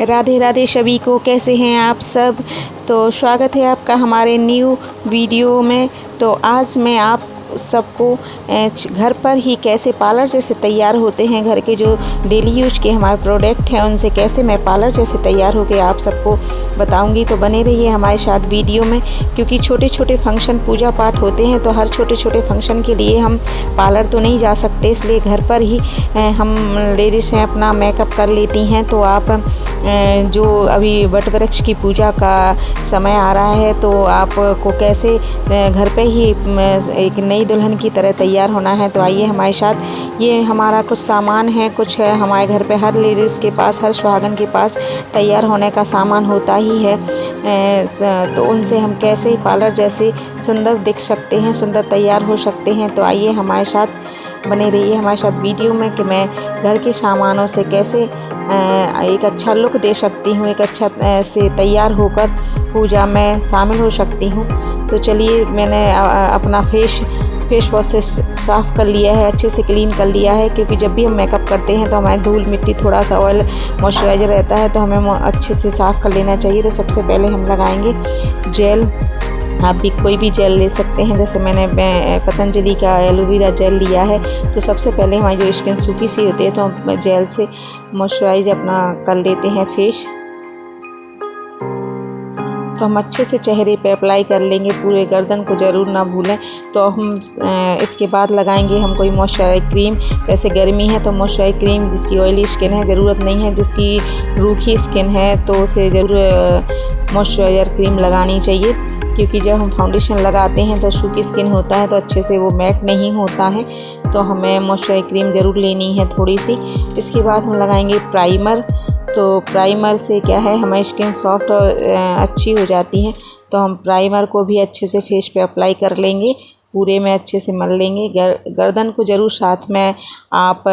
राधे राधे सभी को। कैसे हैं आप सब। तो स्वागत है आपका हमारे न्यू वीडियो में। तो आज मैं आप सबको घर पर ही कैसे पार्लर जैसे तैयार होते हैं, घर के जो डेली यूज के हमारे प्रोडक्ट हैं उनसे कैसे मैं पार्लर जैसे तैयार होकर आप सबको बताऊंगी। तो बने रहिए हमारे साथ वीडियो में, क्योंकि छोटे छोटे फंक्शन पूजा पाठ होते हैं तो हर छोटे छोटे फंक्शन के लिए हम पार्लर तो नहीं जा सकते, इसलिए घर पर ही हम लेडीज़ हैं अपना मेकअप कर लेती हैं। तो आप जो अभी वट वृक्ष की पूजा का समय आ रहा है तो आपको कैसे घर पे ही एक नई दुल्हन की तरह तैयार होना है, तो आइए हमारे साथ। ये हमारा कुछ सामान है, कुछ है हमारे घर पे हर लेडीज़ के पास, हर सुहागन के पास तैयार होने का सामान होता ही है। तो उनसे हम कैसे पार्लर जैसे सुंदर दिख सकते हैं, सुंदर तैयार हो सकते हैं। तो आइए हमारे साथ, बने रहिए हमारे साथ वीडियो में कि मैं घर के सामानों से कैसे एक अच्छा लुक दे सकती हूँ, एक अच्छा से तैयार होकर पूजा में शामिल हो सकती हूँ। तो चलिए, मैंने अपना फेस वॉश से साफ़ कर लिया है, अच्छे से क्लीन कर लिया है, क्योंकि जब भी हम मेकअप करते हैं तो हमारे धूल मिट्टी थोड़ा सा ऑयल मॉइस्चराइज़र रहता है, तो हमें अच्छे से साफ़ कर लेना चाहिए। तो सबसे पहले हम लगाएंगे जेल। आप भी कोई भी जेल ले सकते हैं, जैसे मैंने पतंजलि का एलोवेरा जेल लिया है। तो सबसे पहले हमारी जो स्किन सूखी सी होती है तो हम जेल से मॉइस्चराइज अपना कर लेते हैं फेस। तो हम अच्छे से चेहरे पे अप्लाई कर लेंगे, पूरे गर्दन को ज़रूर ना भूलें। तो हम इसके बाद लगाएंगे हम कोई मॉइस्चराइज क्रीम। जैसे गर्मी है तो मॉइस्चराइज क्रीम, जिसकी ऑयली स्किन है ज़रूरत नहीं है, जिसकी रूखी स्किन है तो उसे ज़रूर मॉइस्चराइजर क्रीम लगानी चाहिए, क्योंकि जब हम फाउंडेशन लगाते हैं तो सूखी स्किन होता है तो अच्छे से वो मैट नहीं होता है। तो हमें मॉइस्चराइज क्रीम ज़रूर लेनी है थोड़ी सी। इसके बाद हम लगाएंगे प्राइमर। तो प्राइमर से क्या है, हमारी स्किन सॉफ्ट और अच्छी हो जाती है। तो हम प्राइमर को भी अच्छे से फेस पे अप्लाई कर लेंगे, पूरे में अच्छे से मल लेंगे। गर्दन को ज़रूर साथ में आप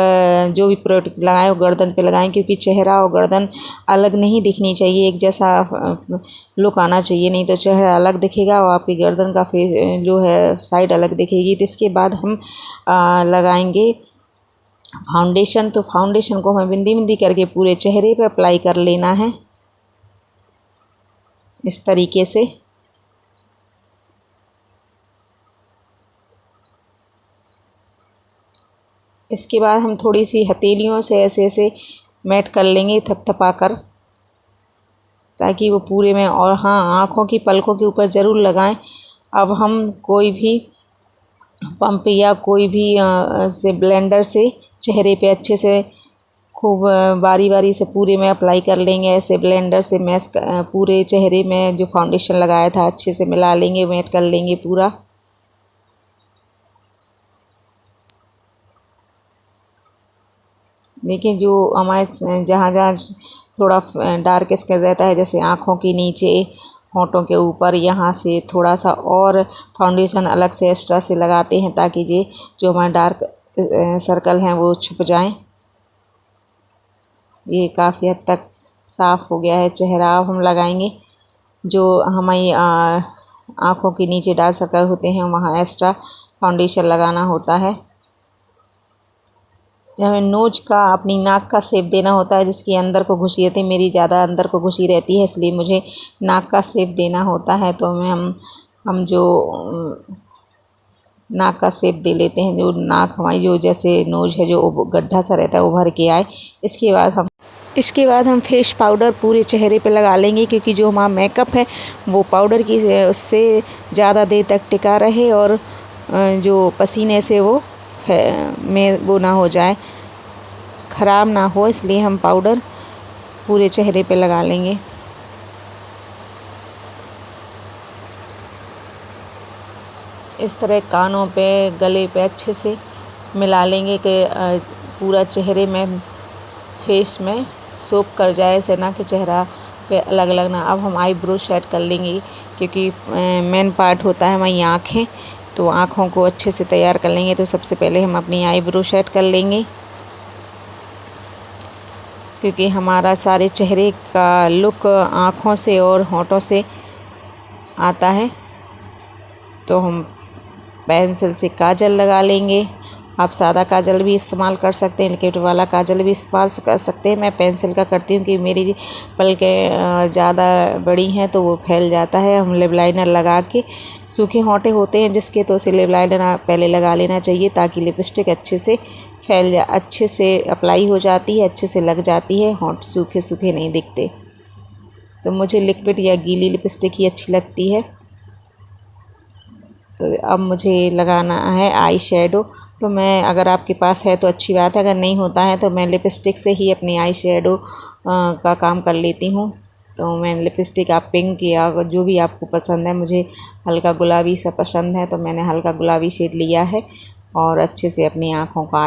जो भी प्रोडक्ट लगाएं वो गर्दन पे लगाएं, क्योंकि चेहरा और गर्दन अलग नहीं दिखनी चाहिए, एक जैसा लुक आना चाहिए, नहीं तो चेहरा अलग दिखेगा और आपकी गर्दन का फेस जो है साइड अलग दिखेगी। तो इसके बाद हम लगाएंगे फाउंडेशन। तो फाउंडेशन को हमें बिंदी बिंदी करके पूरे चेहरे पे अप्लाई कर लेना है, इस तरीके से। इसके बाद हम थोड़ी सी हथेलियों से ऐसे ऐसे मैट कर लेंगे, थपथपा कर, ताकि वो पूरे में। और हाँ, आँखों की पलकों के ऊपर ज़रूर लगाएं। अब हम कोई भी पंप या कोई भी से ब्लेंडर से चेहरे पे अच्छे से खूब बारी बारी से पूरे में अप्लाई कर लेंगे। ऐसे ब्लेंडर से मैश पूरे चेहरे में जो फाउंडेशन लगाया था अच्छे से मिला लेंगे, मैट कर लेंगे पूरा। देखिए, जो हमारे जहाँ जहाँ थोड़ा डार्क स्किन रहता है, जैसे आँखों के नीचे, होंठों के ऊपर, यहाँ से थोड़ा सा और फाउंडेशन अलग से एक्स्ट्रा से लगाते हैं, ताकि ये जो हमारे डार्क सर्कल हैं वो छुप जाएं। ये काफ़ी हद तक साफ़ हो गया है चेहरा। अब हम लगाएंगे जो हमारी आँखों के नीचे डार्क सर्कल होते हैं, वहाँ एक्स्ट्रा फाउंडेशन लगाना होता है। हमें नोज का, अपनी नाक का शेप देना होता है, जिसकी अंदर को घुसी रहती है। मेरी ज़्यादा अंदर को घुसी रहती है, इसलिए मुझे नाक का शेप देना होता है। तो हम जो नाक का शेप दे लेते हैं, जो नाक हमारी जो जैसे नोज है जो गड्ढा सा रहता है उभर के आए। इसके बाद हम फेस पाउडर पूरे चेहरे पे लगा लेंगे, क्योंकि जो हमारा मेकअप है वो पाउडर की उससे ज़्यादा देर तक टिका रहे और जो पसीने से वो ना हो जाए, ख़राब ना हो, इसलिए हम पाउडर पूरे चेहरे पे लगा लेंगे। इस तरह कानों पे, गले पे अच्छे से मिला लेंगे कि पूरा चेहरे में, फेस में सोक कर जाए, ऐसे ना कि चेहरा पे अलग अलग ना। अब हम आईब्रो सेट कर लेंगे, क्योंकि मेन पार्ट होता है हमारी आँखें, तो आँखों को अच्छे से तैयार कर लेंगे। तो सबसे पहले हम अपनी आईब्रो सेट कर लेंगे, क्योंकि हमारा सारे चेहरे का लुक आँखों से और होंठों से आता है। तो हम पेंसिल से काजल लगा लेंगे आप सादा काजल भी इस्तेमाल कर सकते हैं, लिक्विड वाला काजल भी इस्तेमाल कर सकते हैं। मैं पेंसिल का करती हूँ कि मेरी पलकें ज़्यादा बड़ी हैं तो वो फैल जाता है। हम लिप लाइनर लगा के, सूखे होंठे होते हैं जिसके, तो उसे लिप लाइनर पहले लगा लेना चाहिए ताकि लिपस्टिक अच्छे से फैल जा, अच्छे से अप्लाई हो जाती है, अच्छे से लग जाती है, होंठ सूखे सूखे नहीं दिखते। तो मुझे लिक्विड या गीली लिपस्टिक ही अच्छी लगती है। तो अब मुझे लगाना है आई शेडो। तो मैं, अगर आपके पास है तो अच्छी बात है, अगर नहीं होता है तो मैं लिपस्टिक से ही अपनी आई शेडो का काम कर लेती हूँ। तो मैं लिपस्टिक, आप पिंक या जो भी आपको पसंद है, मुझे हल्का गुलाबी सा पसंद है तो मैंने हल्का गुलाबी शेड लिया है और अच्छे से अपनी आँखों का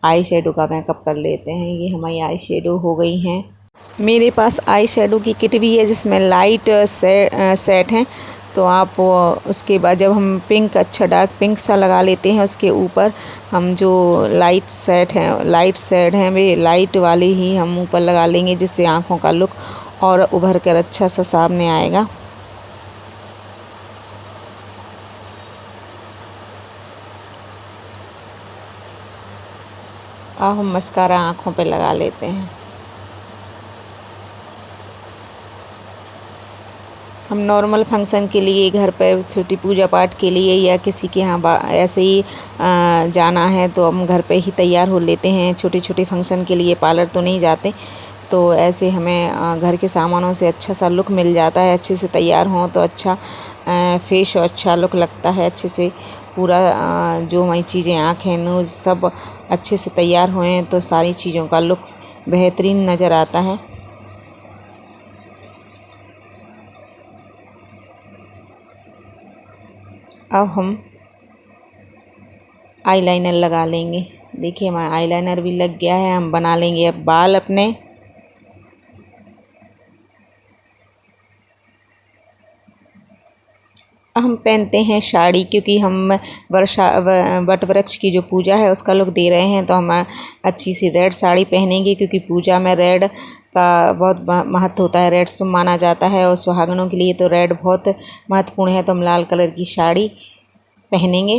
आई शेडो का मेकअप कर लेते हैं। ये हमारी आई शेडो हो गई हैं। मेरे पास आई शेडो की किट भी है जिसमें लाइट सेट हैं। तो आप उसके बाद जब हम पिंक, अच्छा डार्क पिंक सा लगा लेते हैं, उसके ऊपर हम जो लाइट शेड हैं वे लाइट वाले ही हम ऊपर लगा लेंगे, जिससे आँखों का लुक और उभर कर अच्छा सा सामने आएगा। अब हम मस्कारा आँखों पे लगा लेते हैं। हम नॉर्मल फंक्शन के लिए, घर पर छोटी पूजा पाठ के लिए या किसी के यहाँ ऐसे ही जाना है तो हम घर पे ही तैयार हो लेते हैं। छोटे छोटे फंक्शन के लिए पार्लर तो नहीं जाते, तो ऐसे हमें घर के सामानों से अच्छा सा लुक मिल जाता है। अच्छे से तैयार हों तो अच्छा फेस और अच्छा लुक लगता है। अच्छे से पूरा जो हमारी चीज़ें, आँखें, नोज़ सब अच्छे से तैयार हुए तो सारी चीज़ों का लुक बेहतरीन नज़र आता है। अब हम आईलाइनर लगा लेंगे। देखिए हमारा आईलाइनर भी लग गया है। हम बना लेंगे अब बाल अपने। हम पहनते हैं साड़ी, क्योंकि हम वट वृक्ष की जो पूजा है उसका लुक दे रहे हैं, तो हम अच्छी सी रेड साड़ी पहनेंगे, क्योंकि पूजा में रेड का बहुत महत्व होता है। रेड शुभ माना जाता है और सुहागनों के लिए तो रेड बहुत महत्वपूर्ण है। तो हम लाल कलर की साड़ी पहनेंगे।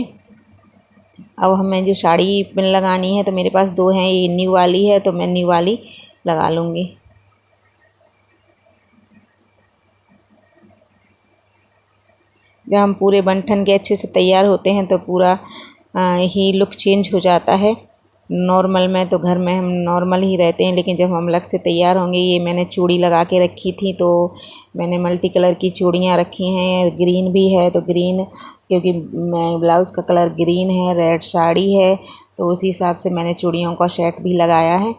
अब हमें जो साड़ी पिन लगानी है, तो मेरे पास दो हैं, ये न्यू वाली है तो मैं न्यू वाली लगा लूँगी। जब हम पूरे बन-ठन के अच्छे से तैयार होते हैं तो पूरा ही लुक चेंज हो जाता है। नॉर्मल में तो घर में हम नॉर्मल ही रहते हैं, लेकिन जब हम अलग से तैयार होंगे, ये मैंने चूड़ी लगा के रखी थी, तो मैंने मल्टी कलर की चूड़ियाँ रखी हैं। ग्रीन भी है तो ग्रीन, क्योंकि मैं ब्लाउज़ का कलर ग्रीन है, रेड साड़ी है, तो उसी हिसाब से मैंने चूड़ियों का सेट भी लगाया है।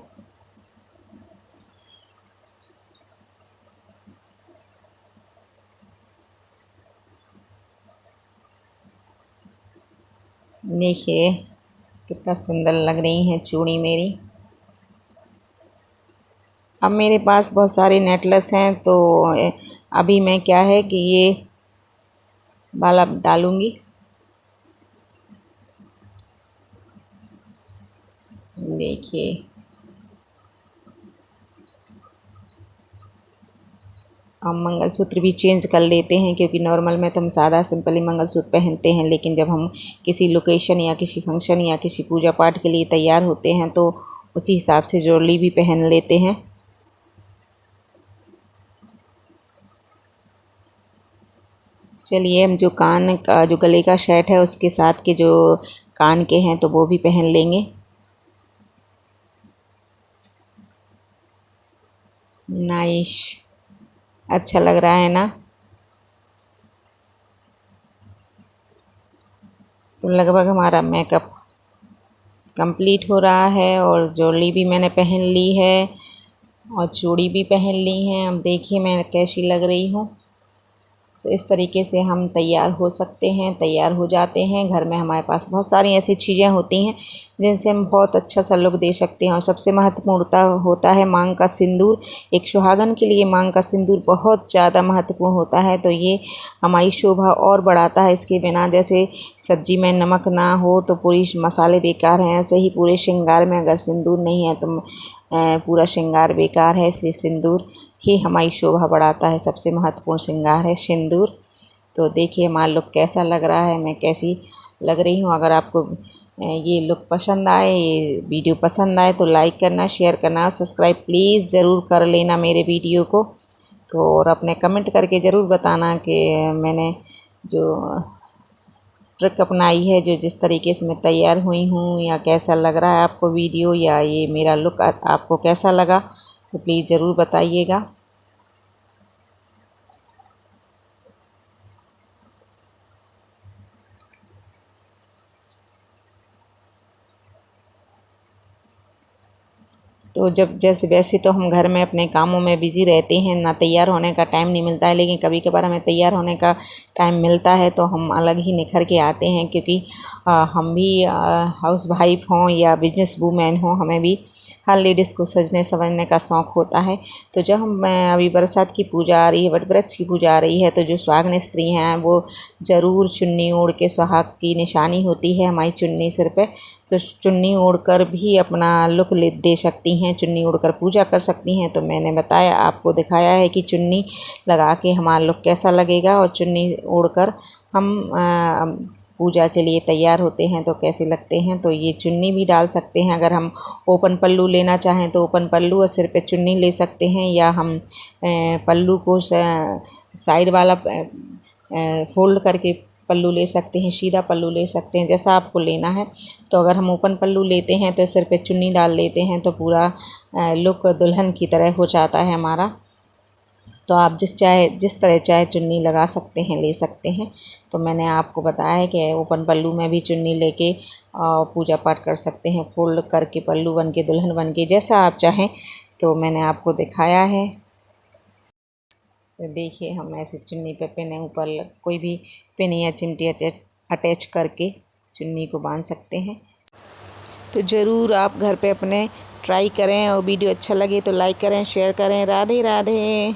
देखिए कितना सुंदर लग रही हैं चूड़ी मेरी। अब मेरे पास बहुत सारे नेकलेस हैं, तो अभी मैं क्या है कि ये बाला डालूँगी। देखिए हम मंगलसूत्र भी चेंज कर लेते हैं, क्योंकि नॉर्मल में तो हम सादा सिंपल ही मंगलसूत्र पहनते हैं, लेकिन जब हम किसी लोकेशन या किसी फंक्शन या किसी पूजा पाठ के लिए तैयार होते हैं तो उसी हिसाब से ज्वेलरी भी पहन लेते हैं। चलिए हम जो कान का, जो गले का सेट है उसके साथ के जो कान के हैं तो वो भी पहन लेंगे। नाइस, अच्छा लग रहा है ना। तो लगभग हमारा मेकअप कंप्लीट हो रहा है और ज्वेलरी भी मैंने पहन ली है और चूड़ी भी पहन ली है। अब देखिए मैं कैसी लग रही हूँ। तो इस तरीके से हम तैयार हो सकते हैं, तैयार हो जाते हैं। घर में हमारे पास बहुत सारी ऐसी चीज़ें होती हैं जिनसे हम बहुत अच्छा सा लुक दे सकते हैं। और सबसे महत्वपूर्ण होता है मांग का सिंदूर। एक सुहागन के लिए मांग का सिंदूर बहुत ज़्यादा महत्वपूर्ण होता है, तो ये हमारी शोभा और बढ़ाता है। इसके बिना, जैसे सब्जी में नमक ना हो तो पूरी मसाले बेकार हैं, ऐसे ही पूरे श्रृंगार में अगर सिंदूर नहीं है तो पूरा श्रृंगार बेकार है। इसलिए सिंदूर ही हमारी शोभा बढ़ाता है। सबसे महत्वपूर्ण श्रृंगार है सिंदूर। तो देखिए हमारा लुक कैसा लग रहा है, मैं कैसी लग रही हूँ। अगर आपको ये लुक पसंद आए, ये वीडियो पसंद आए तो लाइक करना, शेयर करना, सब्सक्राइब प्लीज़ ज़रूर कर लेना मेरे वीडियो को। तो और अपने कमेंट करके ज़रूर बताना कि मैंने जो ट्रिक अपनाई है, जो जिस तरीके से मैं तैयार हुई हूँ, या कैसा लग रहा है आपको वीडियो, या ये मेरा लुक आपको कैसा लगा, तो प्लीज़ ज़रूर बताइएगा। तो जब जैसे वैसे तो हम घर में अपने कामों में बिज़ी रहते हैं, ना तैयार होने का टाइम नहीं मिलता है, लेकिन कभी कभार हमें तैयार होने का टाइम मिलता है तो हम अलग ही निखर के आते हैं, क्योंकि हम भी हाउस वाइफ हों या बिजनेस वूमेन हों, हमें भी हर लेडीज़ को सजने संवरने का शौक़ होता है। तो जब हम अभी बरसात की पूजा आ रही है, वट वृक्ष की पूजा आ रही है, तो जो सुहागिन स्त्री हैं वो ज़रूर चुन्नी ओढ़ के, सुहाग की निशानी होती है हमारी चुन्नी सिर पे, तो चुन्नी ओढ़कर भी अपना लुक दे सकती हैं, चुन्नी ओढ़कर पूजा कर सकती हैं। तो मैंने बताया, आपको दिखाया है कि चुन्नी लगा के हमारा लुक कैसा लगेगा, और चुन्नी ओढ़कर हम पूजा के लिए तैयार होते हैं तो कैसे लगते हैं। तो ये चुन्नी भी डाल सकते हैं, अगर हम ओपन पल्लू लेना चाहें तो ओपन पल्लू और सिर पे चुन्नी ले सकते हैं, या हम पल्लू को साइड वाला फोल्ड करके पल्लू ले सकते हैं, सीधा पल्लू ले सकते हैं, जैसा आपको लेना है। तो अगर हम ओपन पल्लू लेते हैं तो सिर पे चुन्नी डाल लेते हैं तो पूरा लुक दुल्हन की तरह हो जाता है हमारा। तो आप जिस तरह चाहे चुन्नी लगा सकते हैं, ले सकते हैं। तो मैंने आपको बताया है कि ओपन पल्लू में भी चुन्नी लेके पूजा पाठ कर सकते हैं, फोल्ड करके पल्लू बन के, दुल्हन बन के, जैसा आप चाहें। तो मैंने आपको दिखाया है। तो देखिए, हम ऐसे चुन्नी पे पिन ऊपर कोई भी पिन या चिमटी अटैच करके चुन्नी को बांध सकते हैं। तो ज़रूर आप घर पे अपने ट्राई करें, और वीडियो अच्छा लगे तो लाइक करें, शेयर करें। राधे राधे।